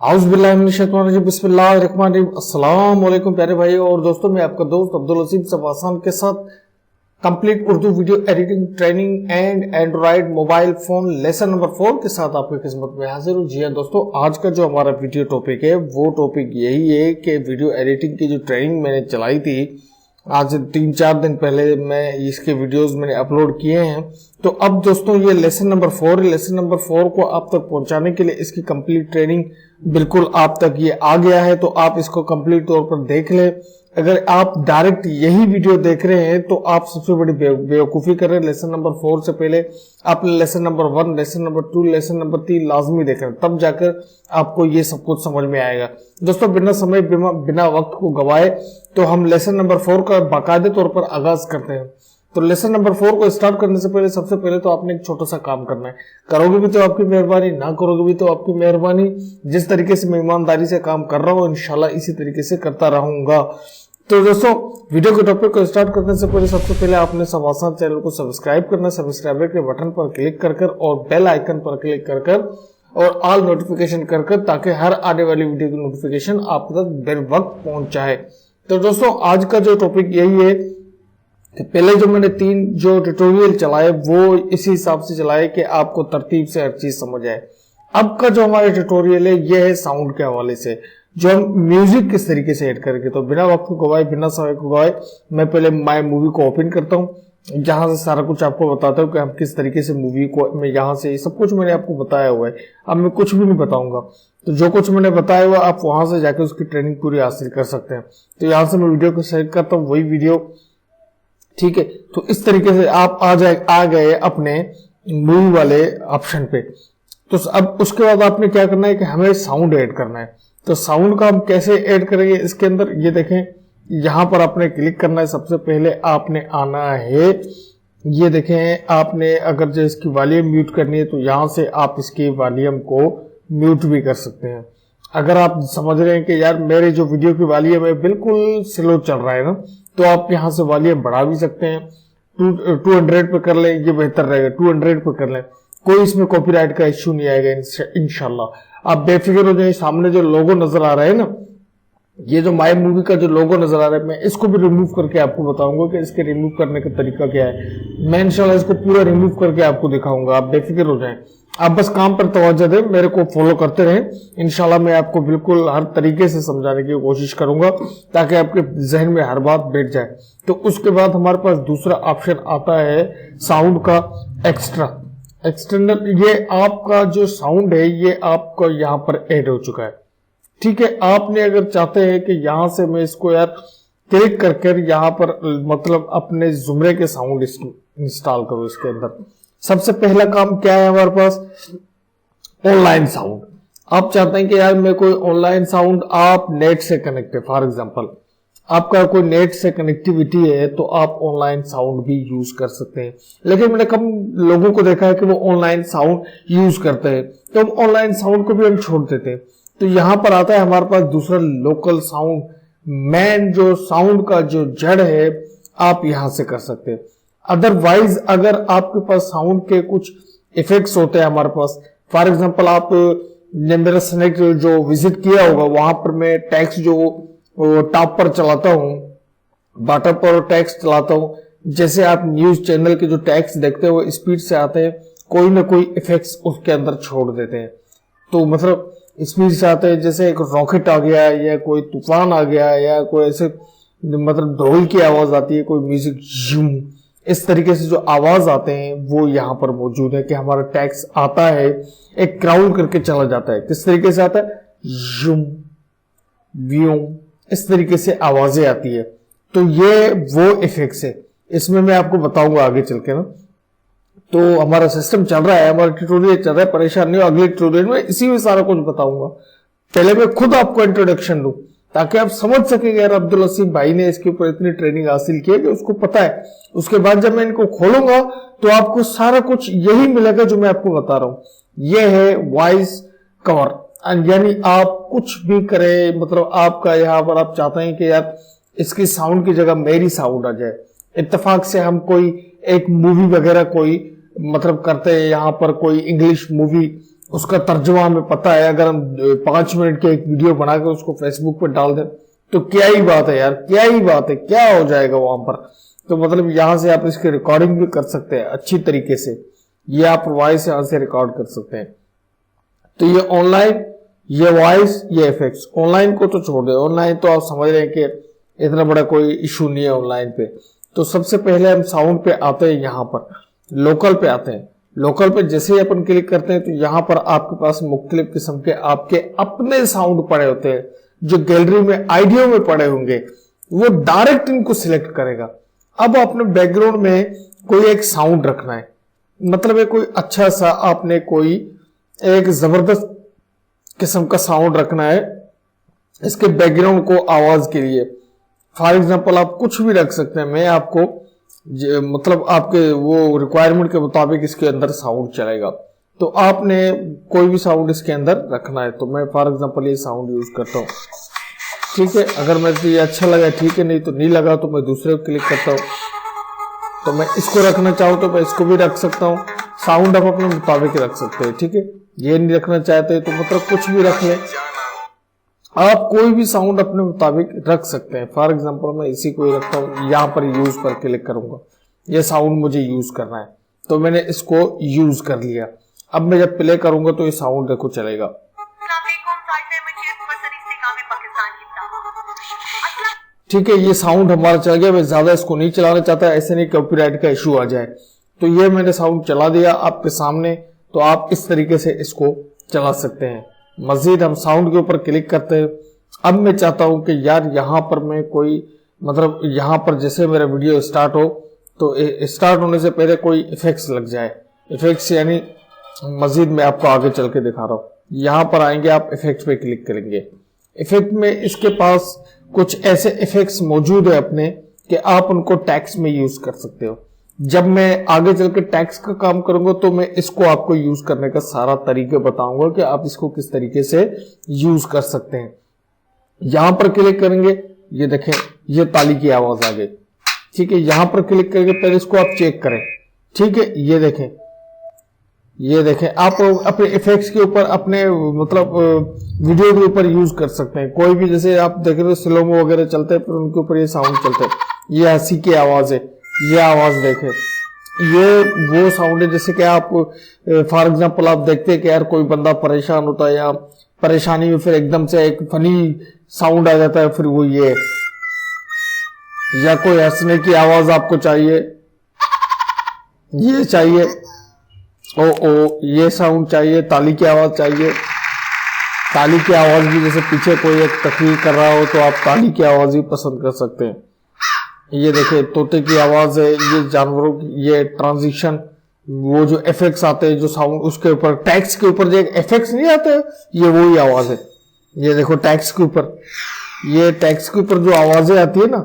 अस्सलाम वालेकुम प्यारे भाई और दोस्तों, मैं आपका दोस्त अब्दुल असीम SubAasaan के साथ complete Urdu video editing training and Android mobile phone lesson number 4 के साथ आपकी खिदमत में हाजिर हूँ। जी हाँ दोस्तों, आज का जो हमारा वीडियो टॉपिक है वो टॉपिक यही है कि वीडियो एडिटिंग की जो ट्रेनिंग मैंने चलाई थी आज 3-4 दिन पहले, मैं इसके वीडियोस मैंने अपलोड किए हैं। तो अब दोस्तों ये लेसन नंबर 4 है। लेसन नंबर 4 को आप तक पहुंचाने के लिए इसकी कंप्लीट ट्रेनिंग बिल्कुल आप तक ये आ गया है, तो आप इसको कंप्लीट तौर पर देख लें। अगर आप डायरेक्ट यही वीडियो देख रहे हैं तो आप सबसे बड़ी बेवकूफ़ी कर रहे हैं। लेसन नंबर 4 से पहले आप lesson number 1, lesson number 2, lesson number 3 लाजमी देख रहे हैं, तब जाकर आपको ये सब कुछ समझ में आएगा। दोस्तों, बिना समय बिना वक्त को गवाए तो हम लेसन नंबर 4 का बाकायदे तौर पर आगाज करते हैं। तो लेसन नंबर 4 को स्टार्ट करने से पहले सबसे पहले तो आपने एक छोटा सा काम करना है। करोगे भी तो आपकी मेहरबानी, ना करोगे भी तो आपकी मेहरबानी। जिस तरीके से मैं ईमानदारी से काम कर रहा हूँ इंशाल्लाह इसी तरीके से करता रहूंगा। तो दोस्तों, वीडियो के टॉपिक को स्टार्ट करने से पहले सबसे पहले आपने SubAasaan चैनल को सब्सक्राइब करना। सब्सक्राइबर के बटन पर क्लिक कर और बेल आइकन पर क्लिक कर और ऑल नोटिफिकेशन कर ताकि हर आने वाली वीडियो की नोटिफिकेशन आप तक बर वक्त पहुंच जाए। तो दोस्तों, आज का जो टॉपिक यही है कि पहले जो मैंने 3 जो ट्यूटोरियल चलाए वो इसी हिसाब से चलाए कि आपको तरतीब से हर चीज समझ आए। अब का जो हमारा ट्यूटोरियल है ये है साउंड के हवाले से, जो हम म्यूजिक किस तरीके से ऐड करेंगे। तो बिना वक्त को गवाए, बिना समय को गवाए, मैं पहले माय मूवी को ओपन करता हूँ, जहां से सारा कुछ आपको बताता हूँ कि हम किस तरीके से मूवी को, मैं यहाँ से सब कुछ मैंने आपको बताया हुआ है। अब मैं कुछ भी नहीं बताऊंगा, तो जो कुछ मैंने बताया हुआ आप वहां से जाकर उसकी ट्रेनिंग पूरी हासिल कर सकते हैं। तो यहाँ से मैं वीडियो को सेलेक्ट करता हूँ, वही वीडियो, ठीक है। तो इस तरीके से आप आ गए अपने मूवी वाले ऑप्शन पे। तो अब उसके बाद आपने क्या करना है कि हमें साउंड ऐड करना है। तो साउंड का हम कैसे ऐड करेंगे इसके अंदर, ये देखें, यहां पर आपने क्लिक करना है। सबसे पहले आपने आना है, ये देखें, आपने अगर जो इसकी वॉल्यूम म्यूट करनी है तो यहां से आप इसकी वॉल्यूम को म्यूट भी कर सकते हैं। अगर आप समझ रहे हैं कि यार मेरे जो वीडियो की वॉल्यूम है बिल्कुल स्लो चल रहा है ना, तो आप यहां से वॉल्यूम बढ़ा भी सकते हैं। 200 पे कर लें, ये बेहतर रहेगा। 200 पे कर लें, कोई इसमें कॉपीराइट का इश्यू नहीं आएगा इंशाल्लाह। आप बेफिक्र हो जाए। सामने जो लोगो नजर आ रहा है ना, ये जो माय मूवी का जो लोगो नजर आ रहा है, मैं इसको भी रिमूव करके आपको बताऊंगा कि इसके रिमूव करने का तरीका क्या है। मैं इंशाल्लाह इसको पूरा रिमूव करके आपको दिखाऊंगा, आप बेफिक्र हो जाएं। आप बस काम पर तवज्जो दें, मेरे को फॉलो करते रहें। इंशाल्लाह मैं आपको बिल्कुल हर तरीके से समझाने की कोशिश करूंगा ताकि आपके जहन में हर बात बैठ जाए। तो उसके बाद हमारे पास दूसरा ऑप्शन आता है साउंड का एक्सटर्नल। ये आपका जो साउंड है ये आपका यहाँ पर ऐड हो चुका है, ठीक है। आपने अगर चाहते हैं कि यहां से मैं इसको यार क्लिक कर यहाँ पर मतलब अपने जुमरे के साउंड इंस्टॉल करूं इसके अंदर, सबसे पहला काम क्या है हमारे पास, ऑनलाइन साउंड। आप चाहते हैं कि यार मैं कोई ऑनलाइन साउंड, आप नेट से कनेक्ट है, फॉर एग्जांपल आपका कोई नेट से कनेक्टिविटी है तो आप ऑनलाइन साउंड भी यूज कर सकते हैं। लेकिन मैंने कम लोगों को देखा है कि वो ऑनलाइन साउंड यूज करते हैं, तो हम ऑनलाइन साउंड को भी हम छोड़ देते हैं। तो यहां पर आता है हमारे पास दूसरा लोकल साउंड। मेन जो साउंड का जो जड़ है आप यहां से कर सकते हैं। अदरवाइज अगर आपके पास साउंड के कुछ इफेक्ट्स होते हैं हमारे पास, फॉर एग्जांपल आप ने मेरा सेलेक्ट जो विजिट किया होगा वहां पर मैं टेक्स्ट जो टॉप पर चलाता हूं, बॉटम पर टेक्स्ट चलाता हूं, जैसे आप न्यूज चैनल के जो टेक्स्ट देखते हो स्पीड से आते हैं, कोई ना कोई इफेक्ट्स उसके अंदर छोड़ देते हैं। तो मतलब स्पीड से आते हैं, जैसे एक रॉकेट आ गया या कोई तूफान आ गया या कोई ऐसे मतलब ढोल की आवाज आती है, कोई म्यूजिक झूम, इस तरीके से जो आवाज आते हैं वो यहाँ पर मौजूद है कि हमारा टेक्स्ट आता है एक क्राउड करके चला जाता है। किस तरीके से आता है, झूम व्यूम, इस तरीके से आवाजें आती है। तो ये वो इफेक्ट्स है, इसमें मैं आपको बताऊंगा आगे चल के ना। तो हमारा सिस्टम चल रहा है, हमारा ट्यूटोरियल चल रहा है, परेशान नहीं हो, अगले ट्यूटोरियल में इसी में सारा कुछ बताऊंगा। पहले मैं खुद आपको इंट्रोडक्शन दूं ताकि आप समझ सके यार अब्दुल असीम भाई ने इसके ऊपर इतनी ट्रेनिंग हासिल की है कि उसको पता है। उसके बाद जब मैं इनको खोलूंगा तो आपको सारा कुछ यही मिलेगा जो मैं आपको बता रहा हूं। यह है वॉइस कवर, यानी आप कुछ भी करें, मतलब आपका यहाँ पर आप चाहते हैं कि यार इसकी साउंड की जगह मेरी साउंड आ जाए। इत्तेफाक से हम कोई एक मूवी वगैरह कोई मतलब करते हैं, यहाँ पर कोई इंग्लिश मूवी उसका तर्जुमा हमें पता है। अगर हम 5 मिनट की एक वीडियो बनाकर उसको फेसबुक पर डाल दें तो क्या ही बात है यार, क्या ही बात है, क्या हो जाएगा वहां पर। तो मतलब यहाँ से आप इसकी रिकॉर्डिंग भी कर सकते हैं अच्छी तरीके से, ये आप वॉइस यहाँ से रिकॉर्ड कर सकते हैं। तो ये ऑनलाइन, ये वॉइस, ये इफेक्ट्स। ऑनलाइन को तो छोड़ दे, ऑनलाइन तो आप समझ रहे हैं कि इतना बड़ा कोई इशू नहीं है ऑनलाइन पे। तो सबसे पहले हम साउंड पे आते हैं, यहाँ पर लोकल पे आते हैं। लोकल पे जैसे ही अपन क्लिक करते हैं तो यहाँ पर आपके पास मुख्तलिफ किस्म के आपके अपने साउंड पड़े होते हैं, जो गैलरी में आइडियो में पड़े होंगे, वो डायरेक्ट इनको सिलेक्ट करेगा। अब अपने बैकग्राउंड में कोई एक साउंड रखना है, मतलब है कोई अच्छा सा आपने कोई एक जबरदस्त किस्म का साउंड रखना है इसके बैकग्राउंड को आवाज के लिए। फॉर एग्जांपल आप कुछ भी रख सकते हैं, मैं आपको मतलब आपके वो रिक्वायरमेंट के मुताबिक इसके अंदर साउंड चलेगा। तो आपने कोई भी साउंड इसके अंदर रखना है। तो मैं फॉर एग्जांपल ये साउंड यूज करता हूँ, ठीक है। अगर मुझे ये अच्छा लगा ठीक है, नहीं तो नहीं लगा तो मैं दूसरे को क्लिक करता हूँ। तो मैं इसको रखना चाहूँ तो मैं इसको भी रख सकता हूँ। साउंड आप अपने मुताबिक रख सकते हैं, ठीक है। ये नहीं रखना चाहते तो मतलब कुछ भी रख लें, आप कोई भी साउंड अपने मुताबिक रख सकते हैं। फॉर एग्जांपल मैं इसी को ही रखता हूँ, यहाँ पर यूज पर क्लिक करूंगा, ये साउंड मुझे यूज करना है तो मैंने इसको यूज कर लिया। अब मैं जब प्ले करूंगा तो ये साउंड देखो चलेगा, ठीक है। ये साउंड हमारा चल गया। मैं ज्यादा इसको नहीं चलाना चाहता, ऐसे नहीं कॉपीराइट का इशू आ जाए। तो ये मैंने साउंड चला दिया आपके सामने, तो आप इस तरीके से इसको चला सकते हैं। मजीद हम साउंड के ऊपर क्लिक करते हैं। अब मैं चाहता हूं कि यार यहाँ पर मैं कोई मतलब यहाँ पर जैसे मेरा वीडियो स्टार्ट हो तो स्टार्ट होने से पहले कोई इफेक्ट्स लग जाए। इफेक्ट्स यानी मजीद मैं आपको आगे चल के दिखा रहा हूँ। यहाँ पर आएंगे आप इफेक्ट्स पे क्लिक करेंगे। इफेक्ट में इसके पास कुछ ऐसे इफेक्ट्स मौजूद है अपने कि आप उनको टैक्स में यूज कर सकते हो। जब मैं आगे चल के टैक्स का काम करूंगा तो मैं इसको आपको यूज करने का सारा तरीके बताऊंगा कि आप इसको किस तरीके से यूज कर सकते हैं। यहां पर क्लिक करेंगे, ये देखें ये ताली की आवाज आ गई, ठीक है। यहां पर क्लिक करके पहले इसको आप चेक करें, ठीक है। ये देखें आप अपने इफेक्ट्स के ऊपर अपने मतलब वीडियो के ऊपर यूज कर सकते हैं। कोई भी जैसे आप देख रहे हो स्लोमो वगैरह चलते हैं, फिर उनके ऊपर ये साउंड चलते हैं। ये हंसी की आवाज है, ये आवाज देखें, ये वो साउंड है जैसे कि आप फॉर एग्जांपल आप देखते हैं कि यार कोई बंदा परेशान होता है या परेशानी में फिर एकदम से एक फनी साउंड आ जाता है, फिर वो ये, या कोई हंसने की आवाज आपको चाहिए, ये चाहिए, ये साउंड चाहिए, ताली की आवाज चाहिए। ताली की आवाज भी जैसे पीछे कोई एक तकरीर कर रहा हो तो आप ताली की आवाज ही पसंद कर सकते हैं। ये देखिए तोते की आवाज है, ये जानवरों की, ये ट्रांजिशन, वो जो इफेक्ट्स आते हैं जो साउंड उसके ऊपर टैक्स के ऊपर जो इफेक्ट्स नहीं आते, ये वही आवाज है। ये देखो टैक्स के ऊपर, ये टैक्स के ऊपर जो आवाजें आती है ना,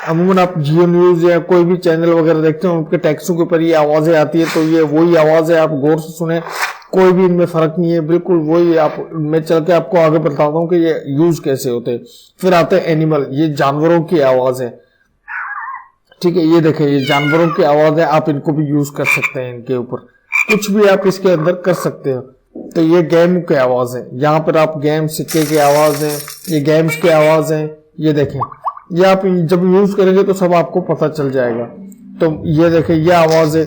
अमूमन आप जियो न्यूज या कोई भी चैनल वगैरह देखते हो उनके टैक्सों के ऊपर ये आवाजें आती है, तो ये वही आवाज है। आप गौर से सुने, कोई भी इनमें फर्क नहीं है, बिल्कुल वही। आप मैं चल के आपको आगे बताता हूँ कि ये यूज कैसे होते हैं। फिर आते हैं एनिमल, ये जानवरों की आवाज है, ठीक है। ये देखें ये जानवरों की आवाज है, आप इनको भी यूज कर सकते हैं। इनके ऊपर कुछ भी आप इसके अंदर कर सकते हो। तो ये गेम की आवाज है, यहाँ पर आप गेम सिक्के की आवाज है, ये गेम्स की आवाज है। ये देखें ये आप जब यूज करेंगे तो सब आपको पता चल जाएगा। तो ये देखें ये आवाज है,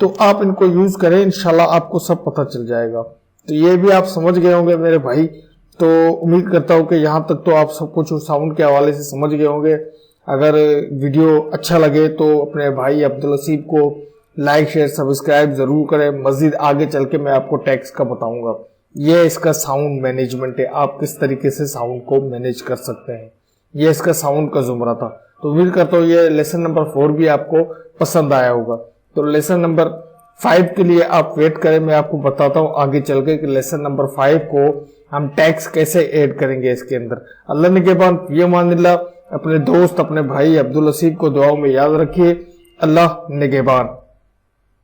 तो आप इनको यूज करें, इंशाल्लाह आपको सब पता चल जाएगा। तो ये भी आप समझ गए होंगे मेरे भाई। तो उम्मीद करता हूँ कि यहाँ तक तो आप सब कुछ साउंड के हवाले से समझ गए होंगे। अगर वीडियो अच्छा लगे तो अपने भाई अब्दुल लसीब को लाइक शेयर सब्सक्राइब जरूर करें। मजीद आगे चल के मैं आपको टैक्स का बताऊंगा। ये इसका साउंड मैनेजमेंट है, आप किस तरीके से साउंड को मैनेज कर सकते हैं। ये इसका साउंड का जुमरा था। तो उम्मीद करता हूँ ये लेसन नंबर 4 भी आपको पसंद आया होगा। तो लेसन नंबर 5 के लिए आप वेट करें, मैं आपको बताता हूँ आगे चल के कि लेसन नंबर 5 को हम टैक्स कैसे ऐड करेंगे इसके अंदर। अल्लाह निगहबान, ये मानिल्लाह। अपने दोस्त अपने भाई अब्दुल लसीब को दुआओं में याद रखिए। अल्लाह निगहबान।